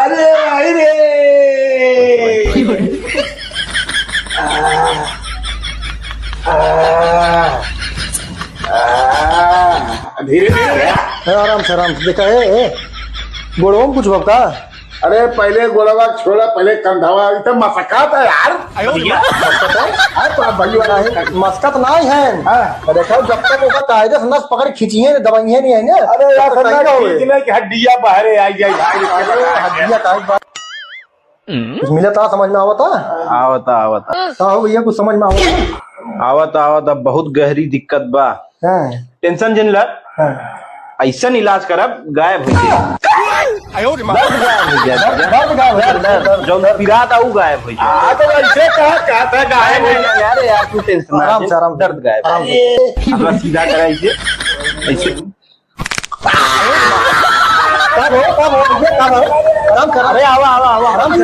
अरे भाई रे धीरे धीरे आराम से देखा है गोड़ों में कुछ भक्ता। अरे पहले गोलवा छोड़ा, पहले कंधावा इतना मसकात है यार। मस्कत नहीं है। देखो जब तक ओका कायदे से नस पकड़ खींचिए दवाइयां नहीं है ना। अरे यार खींचने की हड्डियां बाहर आई जाए हड्डियां काहे कुछ मिला था समझ में आवता। आवता हो भैया कुछ समझ में आवता। आवता बहुत गहरी दिक्कत बा। टेंशन जिन ल ऐसा इलाज करब गायब हो जाए। जौन पिरात आऊ गायब हो जाए। तो ऐसे कहा था गायब हो जाए। यार यार तू टेंशन ना आराम से आराम दर्द गायब अपना सीधा करा ऐसे आराम कर। अरे आवा आवा आवा आराम से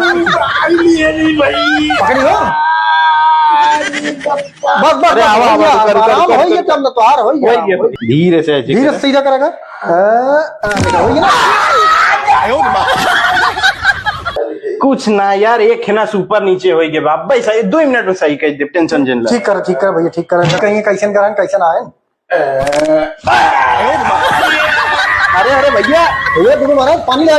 पकड़ी हो बस अरे आवा आवा आराम हो ये तब तो हार हो धीरे से ऐसे धीरे से सीधा करेगा कुछ ना यार एक है ना सुपर नीचे हो गए बाप भाई सही 2 मिनट में सही कह दे। टेंशन जिन ठीक कर भैया ठीक कर कहीं कैसन कराएं कैसन आए। अरे अरे भैया भैया महाराज पानी ले